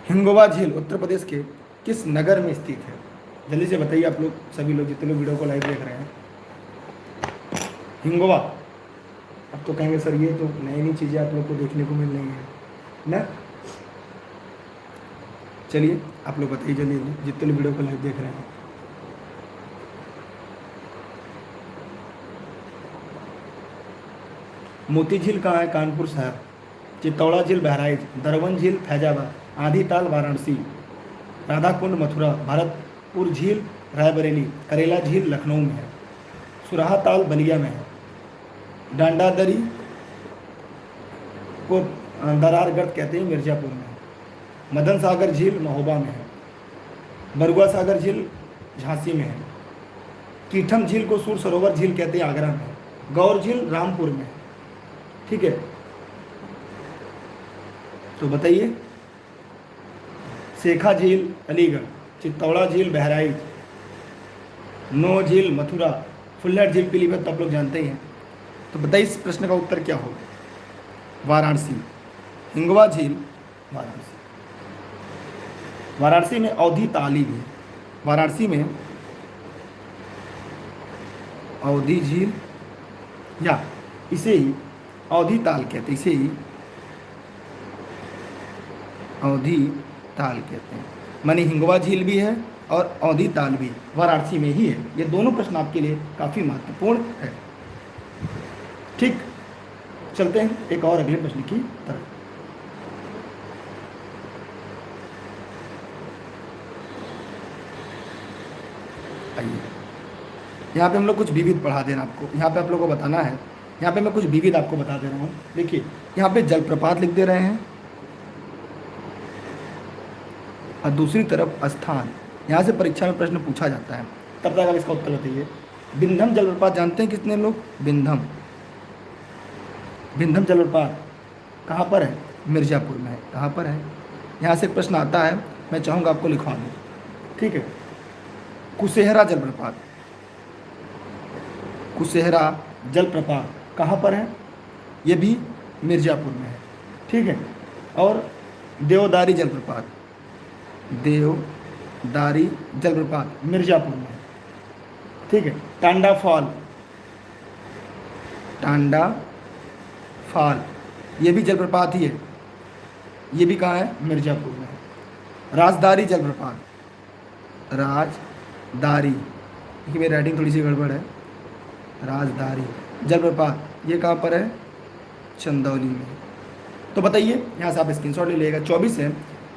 हिंगोवा झील उत्तर प्रदेश के किस नगर में स्थित है? जल्दी से बताइए आप लोग, सभी लोग जितने लोग वीडियो को लाइव देख रहे हैं। हिंगोवा, अब तो कहेंगे सर ये तो नई नई चीज़ें आप लोग को देखने को मिल रही हैं ना। चलिए आप लोग बताइए जल्दी जल्दी, जितने लोग वीडियो को लाइव देख रहे हैं। मोती झील कहाँ है? कानपुर शहर। चित्तौड़ा झील बहराइच, दरवन झील फैजाबाद, आधी ताल वाराणसी, राधा कुंड मथुरा, भरतपुर झील रायबरेली, करेला झील लखनऊ में है, सुराहा ताल बलिया में है, डांडा दरी को दरार गर्त कहते हैं मिर्जापुर में है, मदन सागर झील महोबा में है, बरुआ सागर झील झांसी में है, कीठम झील को सूर सरोवर झील कहते हैं आगरा में है, गौर झील रामपुर में है। ठीक है, तो बताइए। शेखा झील अलीगढ़, चित्तौड़ा झील बहराइच, नो झील मथुरा, फुल्लर झील पीलीभीत, तो आप लोग जानते ही हैं। तो बताइए इस प्रश्न का उत्तर क्या होगा? वाराणसी। हिंगवा झील वाराणसी। वाराणसी में अवधि ताली भी है। वाराणसी में अवधि झील, या इसे ही अवधि ताल कहते हैं, इसे ही अवधि ताल कहते हैं। मानी हिंगवा झील भी है और अवधि ताल भी वाराणसी में ही है। ये दोनों प्रश्न आपके लिए काफ़ी महत्वपूर्ण है। ठीक, चलते हैं एक और अगले प्रश्न की तरफ। आइए, यहाँ पे हम लोग कुछ विविध पढ़ा दे रहे हैं आपको। यहाँ पे आप लोगों को बताना है, यहाँ पे मैं कुछ विविध आपको बता दे रहा हूँ। देखिए, यहाँ पे जलप्रपात लिख दे रहे हैं और दूसरी तरफ स्थान। यहाँ से परीक्षा में प्रश्न पूछा जाता है, तब तक आप इसका उत्तर बताइए। बिंधम जलप्रपात जानते हैं कितने लोग? बिंधम, बिंधम जलप्रपात कहाँ पर है? मिर्ज़ापुर में है। कहाँ पर है? यहाँ से प्रश्न आता है, मैं चाहूँगा आपको लिखवा दूँ। ठीक है, कुशेहरा जलप्रपात, कुशेहरा जलप्रपात कहाँ पर है? ये भी मिर्ज़ापुर में है। ठीक है, और देवदारी जलप्रपात, देवदारी जलप्रपात मिर्ज़ापुर में है। ठीक है, टांडा फॉल, टांडा फॉल ये भी जलप्रपात ही है, ये भी कहाँ है? मिर्ज़ापुर में है। राजदारी जलप्रपात, राजदारी, देखिए मेरी राइटिंग थोड़ी सी गड़बड़ है। राजदारी जलप्रपात ये कहाँ पर है? चंदौली में। तो बताइए, यहाँ से आप स्क्रीनशॉट ले लीजिएगा। 24 है,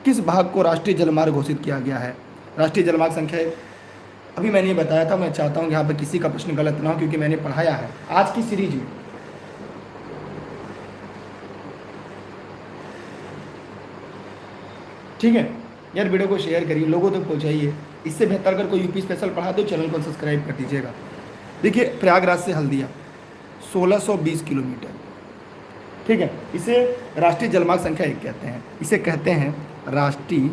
किस भाग को राष्ट्रीय जलमार्ग घोषित किया गया है? राष्ट्रीय जलमार्ग संख्या 1 अभी मैंने ये बताया था। मैं चाहता हूँ यहाँ पर किसी का प्रश्न गलत ना हो, क्योंकि मैंने पढ़ाया है आज की सीरीज में। ठीक है यार, वीडियो को शेयर करिए, लोगों तक पहुँचाइए। इससे बेहतर अगर कोई यूपी स्पेशल पढ़ा तो चैनल को सब्सक्राइब कर दीजिएगा। देखिए, प्रयागराज से हल्दिया 1620 किलोमीटर। ठीक है, इसे राष्ट्रीय जलमार्ग संख्या 1 कहते हैं। इसे कहते हैं राष्ट्रीय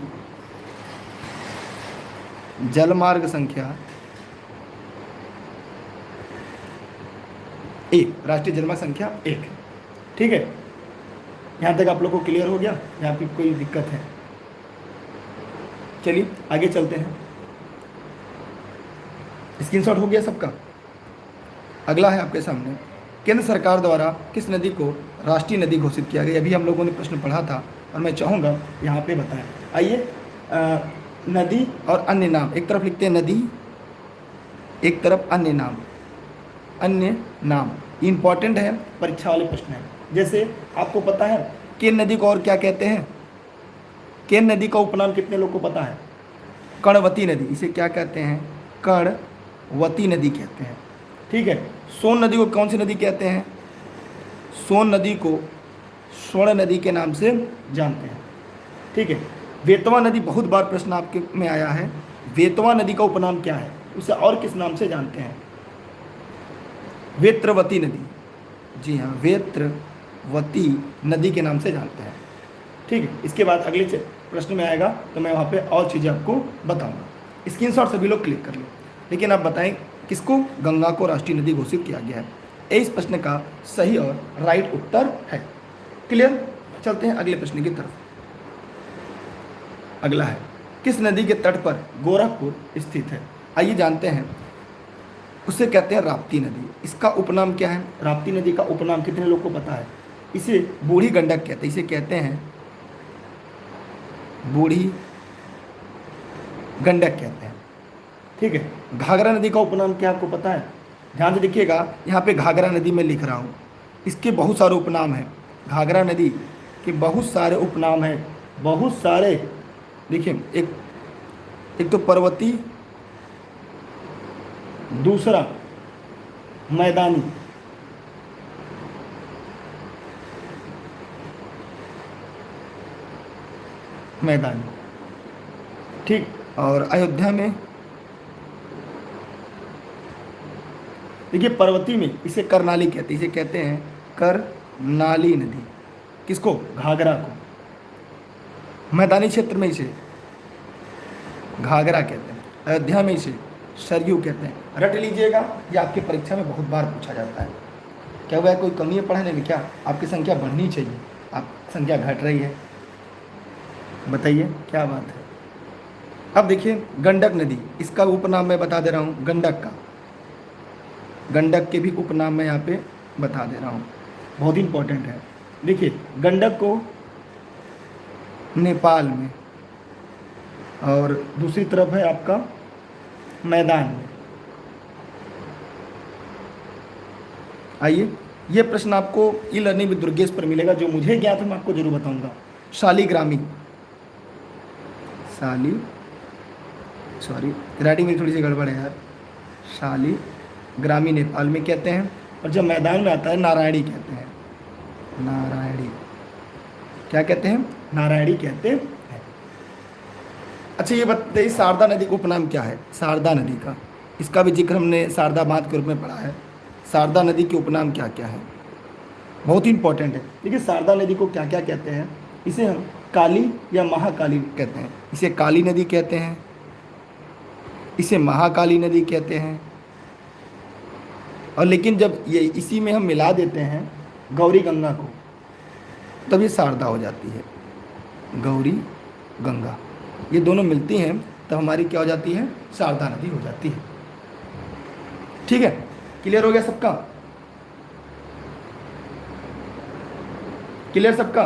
जलमार्ग संख्या 1, राष्ट्रीय जलमार्ग संख्या 1। ठीक है, यहाँ तक आप लोग को क्लियर हो गया? यहाँ पे कोई दिक्कत है? चलिए आगे चलते हैं। स्क्रीनशॉट हो गया सबका? अगला है आपके सामने, केंद्र सरकार द्वारा किस नदी को राष्ट्रीय नदी घोषित किया गया? अभी हम लोगों ने प्रश्न पढ़ा था और मैं चाहूँगा यहाँ पे बताएं। आइए, नदी और अन्य नाम, एक तरफ लिखते हैं नदी, एक तरफ अन्य नाम, अन्य नाम। इंपॉर्टेंट है, परीक्षा वाले प्रश्न है। जैसे आपको पता है केन नदी को और क्या कहते हैं? केन नदी का उपनाम कितने लोग को पता है? कर्णवती नदी, इसे क्या कहते हैं? कर्णवती नदी कहते हैं। ठीक है। सोन नदी को कौन सी नदी कहते हैं? सोन नदी को स्वर्ण नदी के नाम से जानते हैं। ठीक है। वेतवा नदी, बहुत बार प्रश्न आपके में आया है, वेतवा नदी का उपनाम क्या है, उसे और किस नाम से जानते हैं? वेत्रवती नदी, जी हाँ, वेत्रवती नदी के नाम से जानते हैं। ठीक है। इसके बाद अगले प्रश्न में आएगा तो मैं वहाँ पे और चीज़ें आपको बताऊंगा। स्क्रीनशॉट सभी लोग क्लिक कर लो। लेकिन आप बताएं किसको गंगा को राष्ट्रीय नदी घोषित किया गया है? इस प्रश्न का सही और राइट उत्तर है। क्लियर? चलते हैं अगले प्रश्न की तरफ। अगला है, किस नदी के तट पर गोरखपुर स्थित है? आइए जानते हैं। उसे कहते हैं राप्ती नदी। इसका उपनाम क्या है? राप्ती नदी का उपनाम कितने लोग को पता है? इसे बूढ़ी गंडक कहते हैं। इसे कहते हैं बूढ़ी गंडक कहते हैं। ठीक है। घाघरा नदी का उपनाम क्या आपको पता है? ध्यान से देखिएगा, यहाँ पे घाघरा नदी में लिख रहा हूँ, इसके बहुत सारे उपनाम हैं। घाघरा नदी के बहुत सारे उपनाम हैं, बहुत सारे। देखिए, एक तो पर्वती, दूसरा मैदानी, मैदानी। ठीक। और अयोध्या में देखिए, पर्वती में इसे करनाली कहते हैं। इसे कहते हैं करनाली नदी। किसको? घाघरा को। मैदानी क्षेत्र में इसे घाघरा कहते हैं। अयोध्या में इसे सरयू कहते हैं। रट लीजिएगा, ये आपकी परीक्षा में बहुत बार पूछा जाता है। क्या हुआ है, कोई कमी है पढ़ने में? क्या आपकी संख्या बढ़नी चाहिए? आप संख्या घट रही है, बताइए क्या बात है? अब देखिए, गंडक नदी, इसका उपनाम मैं बता दे रहा हूँ, गंडक का। गंडक के भी उपनाम मैं यहाँ पे बता दे रहा हूँ, बहुत इंपॉर्टेंट है। देखिए, गंडक को नेपाल में और दूसरी तरफ है आपका मैदान में। आइए, ये प्रश्न आपको ई लर्निंग विद दुर्गेश पर मिलेगा, जो मुझे ज्ञात है मैं आपको जरूर बताऊंगा। शालीग्रामी, राइटिंग में थोड़ी सी गड़बड़ है यार। शालीग्रामी नेपाल में कहते हैं, और जब मैदान में आता है नारायणी कहते हैं। नारायणी क्या कहते हैं? नारायणी कहते हैं। अच्छा, ये बताइए, शारदा नदी का उपनाम क्या है? शारदा नदी का, इसका भी जिक्र हमने शारदा बांध के रूप में पढ़ा है। शारदा नदी के उपनाम क्या क्या है? बहुत इंपॉर्टेंट है। देखिए, शारदा नदी को क्या क्या कहते हैं? इसे हम काली या महाकाली कहते हैं। इसे काली नदी कहते हैं, इसे महाकाली नदी कहते हैं। और लेकिन जब ये इसी में हम मिला देते हैं गौरी गंगा को, तब ये शारदा हो जाती है। गौरी गंगा, ये दोनों मिलती हैं तब हमारी क्या हो जाती है? शारदा नदी हो जाती है। ठीक है, क्लियर हो गया सबका? क्लियर सबका?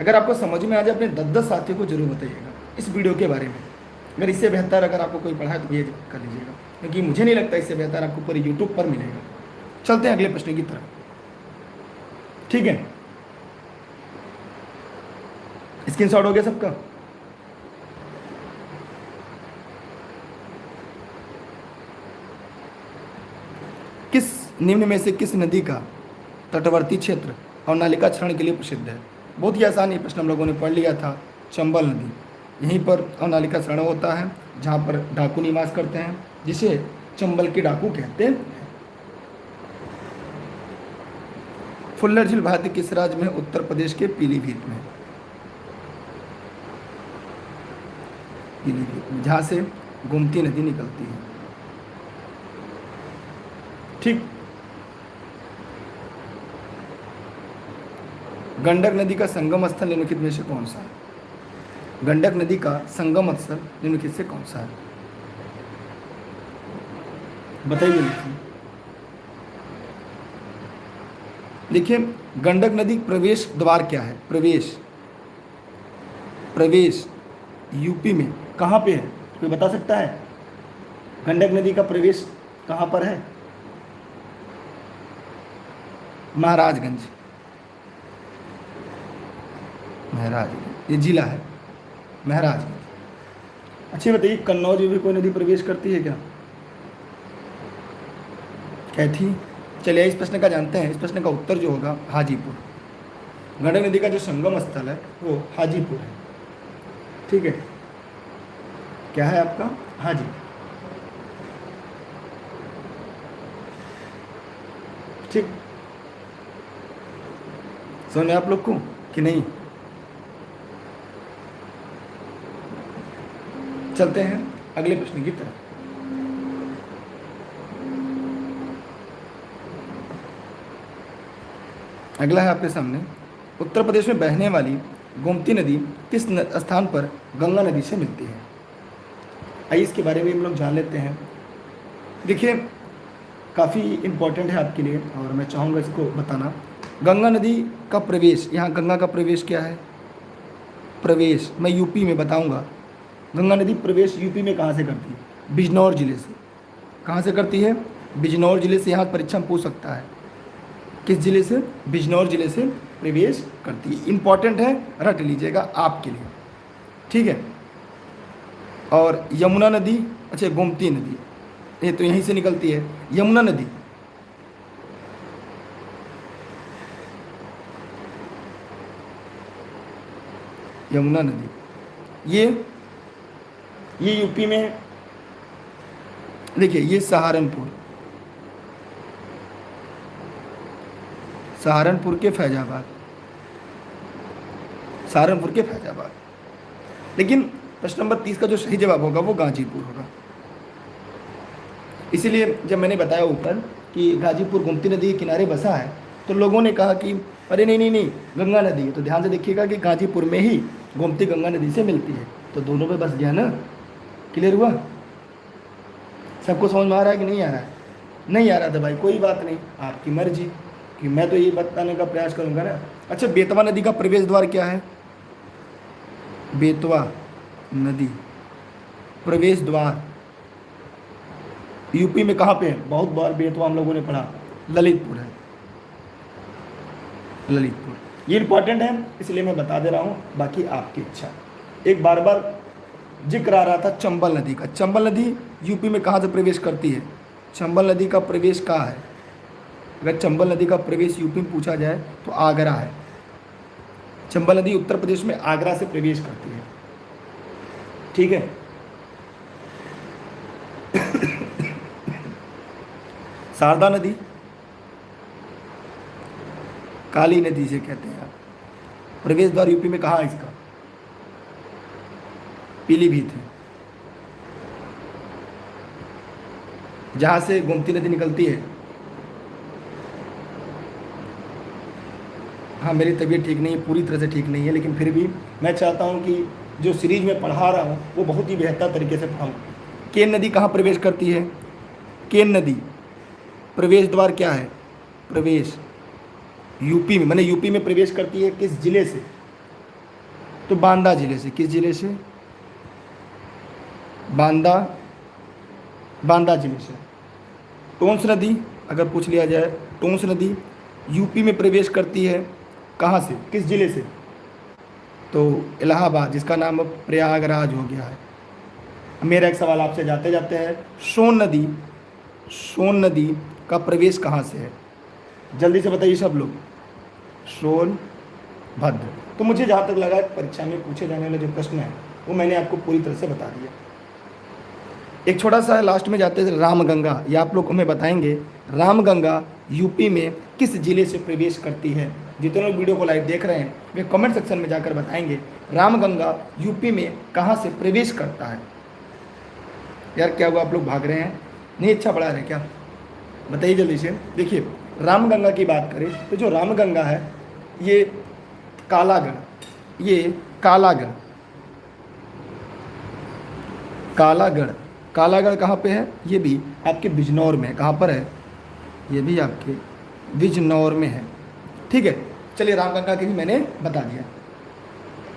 अगर आपको समझ में आ जाए, अपने 10-10 साथियों को जरूर बताइएगा इस वीडियो के बारे में। अगर इससे बेहतर अगर आपको कोई पढ़ा है तो ये कर लीजिएगा, क्योंकि मुझे नहीं लगता इससे बेहतर आपको पूरे यूट्यूब पर मिलेगा। चलते हैं अगले प्रश्न की तरफ। ठीक है, स्क्रीनशॉट हो गया सबका? किस निम्न में से किस नदी का तटवर्ती क्षेत्र और नालिका क्षरण के लिए प्रसिद्ध है? बहुत ही आसान ये प्रश्न हम लोगों ने पढ़ लिया था। चंबल नदी, यहीं पर अवनालिका क्षरण होता है, जहाँ पर डाकू निवास करते हैं, जिसे चंबल के डाकू कहते हैं। फुल्लर झील भारत के किस राज्य में? उत्तर प्रदेश के पीलीभीत में। पीलीभीत में, जहाँ से गोमती नदी निकलती है। ठीक। गंडक नदी का संगम स्थल निम्नलिखित में से कौन सा है? गंडक नदी का संगम स्थल निम्नलिखित से कौन सा है? बताइए। देखिए, गंडक नदी प्रवेश द्वार क्या है? प्रवेश यूपी में कहाँ पे है, कोई बता सकता है? गंडक नदी का प्रवेश कहाँ पर है? महाराजगंज, महाराजगंज ये जिला है महाराजगंज। अच्छी बताइए, कन्नौज में भी कोई नदी प्रवेश करती है क्या? कैथी। चलिए इस प्रश्न का जानते हैं। इस प्रश्न का उत्तर जो होगा हाजीपुर। गंडक नदी का जो संगम स्थल है वो हाजीपुर है। ठीक है, क्या है आपका? हाजीपुर। ठीक, समझ में आप लोग को कि नहीं? चलते हैं अगले प्रश्न की तरफ। अगला है आपके सामने, उत्तर प्रदेश में बहने वाली गोमती नदी किस स्थान पर गंगा नदी से मिलती है? आइए इसके बारे में हम लोग जान लेते हैं। देखिए काफ़ी इम्पोर्टेंट है आपके लिए और मैं चाहूँगा इसको बताना। गंगा नदी का प्रवेश, यहाँ गंगा का प्रवेश क्या है? प्रवेश मैं यूपी में बताऊँगा। गंगा नदी प्रवेश यूपी में कहाँ से करती है? बिजनौर जिले से। कहाँ से करती है? बिजनौर जिले से। यहाँ परीक्षा में पूछ सकता है किस जिले से? बिजनौर जिले से प्रवेश करती है। इम्पॉर्टेंट है, रट लीजिएगा आपके लिए। ठीक है, और यमुना नदी, अच्छा गोमती नदी ये तो यहीं से निकलती है। यमुना नदी यमुना नदी ये यूपी में, देखिए ये सहारनपुर के फैजाबाद, सहारनपुर के फैजाबाद। लेकिन प्रश्न नंबर 30 का जो सही जवाब होगा वो गाजीपुर होगा। इसीलिए जब मैंने बताया ऊपर कि गाजीपुर गोमती नदी के किनारे बसा है तो लोगों ने कहा कि अरे नहीं गंगा नदी है। तो ध्यान से देखिएगा कि गाजीपुर में ही गोमती गंगा नदी से मिलती है। तो दोनों पे बस गया ना, क्लियर हुआ? सबको समझ में आ रहा है कि नहीं आ रहा है? नहीं आ रहा था भाई, कोई बात नहीं, आपकी मर्जी, कि मैं तो ये बताने का प्रयास करूंगा ना। अच्छा, बेतवा नदी का प्रवेश द्वार क्या है? बेतवा नदी प्रवेश द्वार यूपी में कहाँ पे है? बहुत बार बेतवा हम लोगों ने पढ़ा, ललितपुर है, ललितपुर। ये इंपॉर्टेंट है इसलिए मैं बता दे रहा हूँ, बाकी आपकी इच्छा। एक बार बार जिक्र आ रहा था चंबल नदी का। चंबल नदी यूपी में कहाँ से प्रवेश करती है? चंबल नदी का प्रवेश कहाँ है? अगर चंबल नदी का प्रवेश यूपी में पूछा जाए तो आगरा है। चंबल नदी उत्तर प्रदेश में आगरा से प्रवेश करती है। ठीक है, शारदा नदी काली नदी से कहते हैं आप। प्रवेश द्वार यूपी में कहाँ है इसका? पीलीभीत है, जहाँ से गोमती नदी निकलती है। हाँ, मेरी तबीयत ठीक नहीं है, पूरी तरह से ठीक नहीं है, लेकिन फिर भी मैं चाहता हूँ कि जो सीरीज में पढ़ा रहा हूँ वो बहुत ही बेहतर तरीके से पढ़ाऊँ। केन नदी कहाँ प्रवेश करती है? केन नदी प्रवेश द्वार क्या है? प्रवेश यूपी में, मैंने यूपी में प्रवेश करती है किस जिले से? तो बांदा जिले से। किस जिले से? बांदा जिले से। टोंस नदी अगर पूछ लिया जाए, टोंस नदी यूपी में प्रवेश करती है कहाँ से? किस जिले से? तो इलाहाबाद, जिसका नाम अब प्रयागराज हो गया है। मेरा एक सवाल आपसे जाते जाते है, सोन नदी का प्रवेश कहाँ से है? जल्दी से बताइए सब लोग। सोनभद्र। तो मुझे जहाँ तक लगा परीक्षा में पूछे जाने वाले जो प्रश्न है वो मैंने आपको पूरी तरह से बता दिया। एक छोटा सा लास्ट में जाते हैं, रामगंगा, ये आप लोग हमें बताएंगे रामगंगा यूपी में किस जिले से प्रवेश करती है? जितने लोग वीडियो को लाइव देख रहे हैं वे कमेंट सेक्शन में जाकर बताएंगे रामगंगा यूपी में कहाँ से प्रवेश करता है। यार क्या हुआ, आप लोग भाग रहे हैं? नहीं अच्छा पढ़ा रहे क्या? बताइए जल्दी से। देखिए रामगंगा की बात करें तो जो रामगंगा है ये कालागढ़ कहाँ पे है? ये भी आपके बिजनौर में है। कहाँ पर है? ये भी आपके बिजनौर में है। ठीक है, चलिए रामगंगा की भी मैंने बता दिया।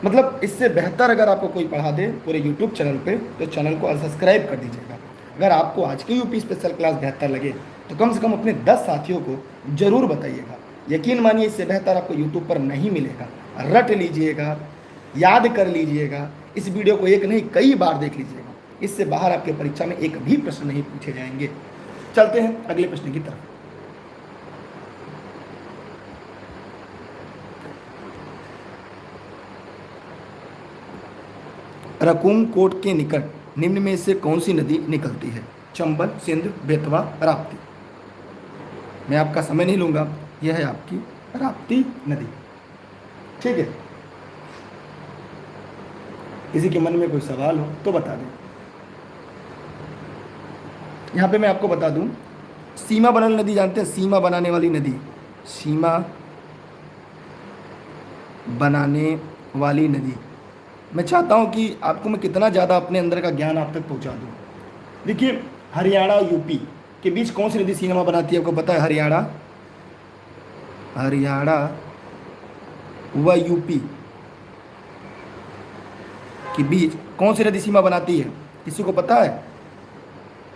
मतलब इससे बेहतर अगर आपको कोई पढ़ा दे पूरे यूट्यूब चैनल पे तो चैनल को सब्सक्राइब कर दीजिएगा। अगर आपको आज की यूपी स्पेशल क्लास बेहतर लगे तो कम से कम अपने 10 साथियों को ज़रूर बताइएगा। यकीन मानिए इससे बेहतर आपको यूट्यूब पर नहीं मिलेगा। रट लीजिएगा, याद कर लीजिएगा, इस वीडियो को एक नहीं कई बार देख लीजिएगा। इससे बाहर आपके परीक्षा में एक भी प्रश्न नहीं पूछे जाएंगे। चलते हैं अगले प्रश्न की तरफ। रकूम कोट के निकट निम्न में से कौन सी नदी निकलती है? चंबल, सिंध, बेतवा, राप्ती। मैं आपका समय नहीं लूंगा, यह है आपकी राप्ती नदी। ठीक है, किसी के मन में कोई सवाल हो तो बता दें। यहाँ पे मैं आपको बता दूं, सीमा बनल नदी जानते हैं? सीमा बनाने वाली नदी, सीमा बनाने वाली नदी। मैं चाहता हूं कि आपको मैं कितना ज़्यादा अपने अंदर का ज्ञान आप तक पहुंचा दूं। देखिए, हरियाणा और यूपी के बीच कौन सी नदी सीमा बनाती है? आपको पता है? हरियाणा व यूपी के बीच कौन सी नदी सीमा बनाती है? किसी को पता है?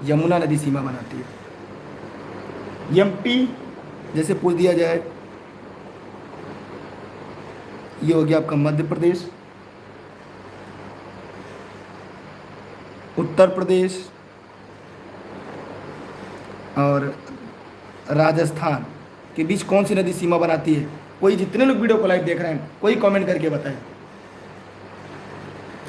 यमुना नदी सीमा बनाती है। एमपी जैसे पूछ दिया जाए, ये हो गया आपका मध्य प्रदेश, उत्तर प्रदेश और राजस्थान के बीच कौन सी नदी सीमा बनाती है? कोई, जितने लोग वीडियो को लाइव देख रहे हैं, कोई कमेंट करके बताएं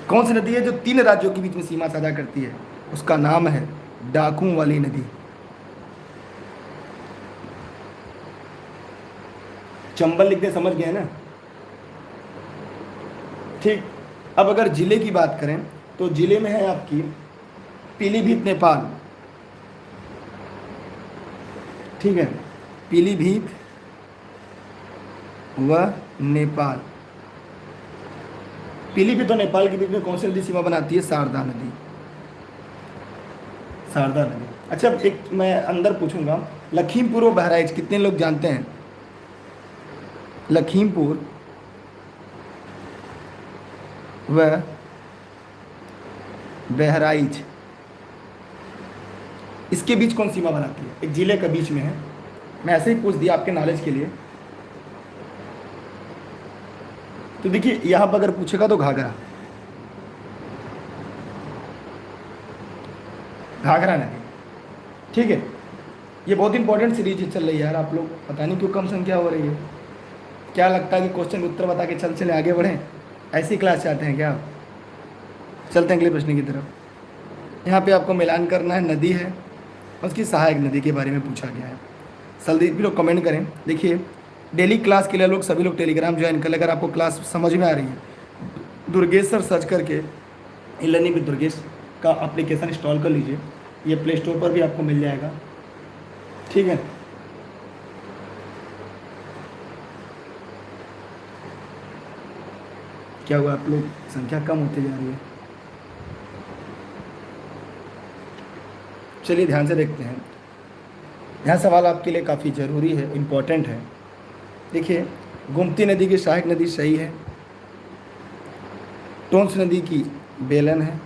कौन सी नदी है जो 3 राज्यों के बीच में सीमा साझा करती है? उसका नाम है डाकू वाली नदी। चंबल लिखते समझ गए ना? ठीक। अब अगर जिले की बात करें तो जिले में है आपकी पीलीभीत, नेपाल। ठीक है, पीलीभीत व नेपाल। पीलीभीत और नेपाल के बीच में कौन सी नदी सीमा बनाती है? शारदा नदी। शारदा नदी। अच्छा, एक मैं अंदर पूछूंगा, लखीमपुर और बहराइच कितने लोग जानते हैं? लखीमपुर व बहराइच, इसके बीच कौन सीमा बनाती है? एक जिले के बीच में है। मैं ऐसे ही पूछ दिया आपके नॉलेज के लिए। तो देखिए, यहां पर अगर पूछेगा तो घाघरा नदी। ठीक है, ये बहुत इंपॉर्टेंट सीरीज चल रही है यार। आप लोग पता नहीं क्यों कम संख्या हो रही है। क्या लगता है कि क्वेश्चन उत्तर बता के चल चले आगे बढ़ें? ऐसी क्लास चाहते हैं क्या आप? चलते हैं अगले प्रश्न की तरफ। यहाँ पे आपको मिलान करना है, नदी है, उसकी सहायक नदी के बारे में पूछा गया है। जल्दी भी लोग कमेंट करें। देखिए, डेली क्लास के लिए लोग सभी लोग टेलीग्राम ज्वाइन कर ले। अगर आपको क्लास समझ में आ रही है, दुर्गेश सर सर्च करके लर्निंग विद दुर्गेश का एप्लीकेशन इंस्टॉल कर लीजिए। ये प्ले स्टोर पर भी आपको मिल जाएगा। ठीक है, क्या हुआ? आप लोग संख्या कम होती जा रही है। चलिए ध्यान से देखते हैं। यह सवाल आपके लिए काफ़ी ज़रूरी है, इम्पोर्टेंट है। देखिए, गोमती नदी की सहायक नदी सही है, टोंस नदी की बेलन है,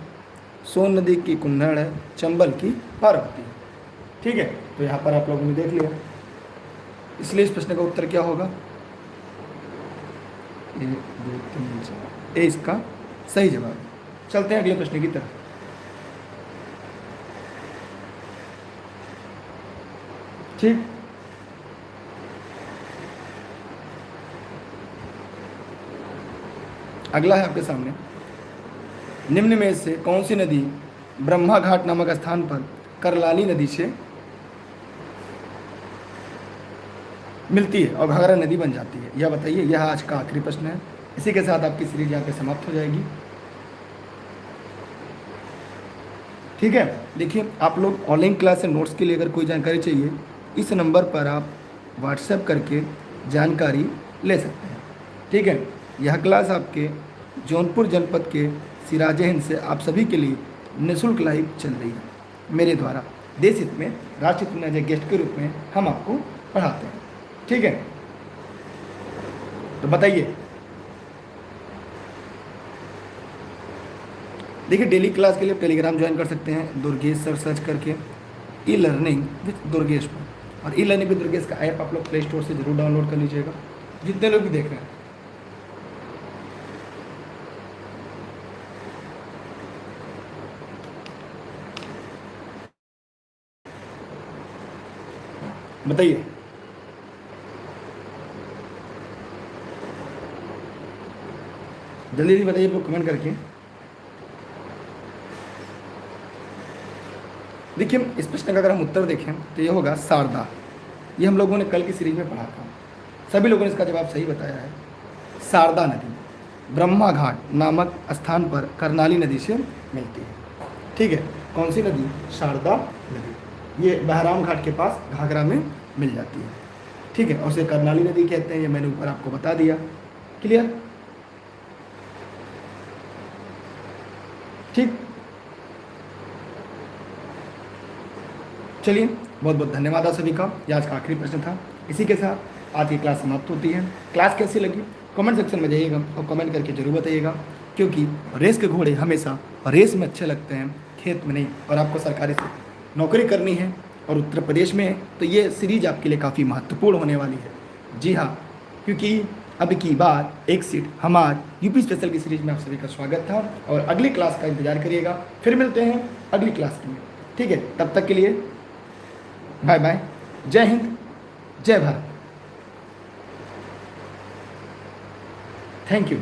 सोन नदी की कुन्नड़ है, चंबल की पार्वती है। ठीक है, तो यहाँ पर आप लोगों ने देख लिया। इसलिए इस प्रश्न का उत्तर क्या होगा? 1 2 3 4 ए इसका सही जवाब। चलते हैं अगले प्रश्न की तरफ। ठीक, अगला है आपके सामने, निम्न में से कौन सी नदी ब्रह्मा घाट नामक स्थान पर करलाली नदी से मिलती है और घाघरा नदी बन जाती है? यह बताइए। यह आज का आखिरी प्रश्न है। इसी के साथ आपकी सीरीज यहाँ पे समाप्त हो जाएगी। ठीक है, देखिए, आप लोग ऑनलाइन क्लास से नोट्स के लिए अगर कोई जानकारी चाहिए, इस नंबर पर आप व्हाट्सएप करके जानकारी ले सकते हैं। ठीक है, यह क्लास आपके जौनपुर जनपद के सिराज हिंद से आप सभी के लिए निःशुल्क लाइव चल रही है। मेरे द्वारा देश हित में, राष्ट्र हित में एज ए गेस्ट के रूप में हम आपको पढ़ाते हैं। ठीक है, तो बताइए देखिए डेली क्लास के लिए टेलीग्राम ज्वाइन कर सकते हैं दुर्गेश सर सर्च करके, ई लर्निंग विथ दुर्गेश पर। और ई लर्निंग विथ दुर्गेश का ऐप आप लोग प्ले स्टोर से जरूर डाउनलोड कर लीजिएगा, जितने लोग भी देख रहे हैं। बताइए, जल्दी जल्दी बताइए आप लोग कमेंट करके। देखिए इस प्रश्न का अगर हम उत्तर देखें तो ये होगा शारदा। ये हम लोगों ने कल की सीरीज में पढ़ा था, सभी लोगों ने इसका जवाब सही बताया है। शारदा नदी ब्रह्मा घाट नामक स्थान पर कर्नाली नदी से मिलती है। ठीक है, कौन सी नदी? शारदा नदी। ये बहराम घाट के पास घाघरा में मिल जाती है। ठीक है, और उसे कर्नाली नदी कहते हैं, ये मैंने ऊपर आपको बता दिया। क्लियर? ठीक, चलिए बहुत बहुत धन्यवाद आप सभी का। ये आज का आखिरी प्रश्न था। इसी के साथ आज की क्लास समाप्त होती है। क्लास कैसी लगी कमेंट सेक्शन में जाइएगा और कमेंट करके जरूर बताइएगा, क्योंकि रेस के घोड़े हमेशा रेस में अच्छे लगते हैं, खेत में नहीं। और आपको सरकारी से नौकरी करनी है और उत्तर प्रदेश में है, तो ये सीरीज आपके लिए काफ़ी महत्वपूर्ण होने वाली है। जी हाँ, क्योंकि अब की बार एक सीट हमारे यूपी स्पेशल की सीरीज में आप सभी का स्वागत था। और अगली क्लास का इंतजार करिएगा, फिर मिलते हैं अगली क्लास में। ठीक है, तब तक के लिए बाय बाय। जय हिंद, जय भारत। Thank you.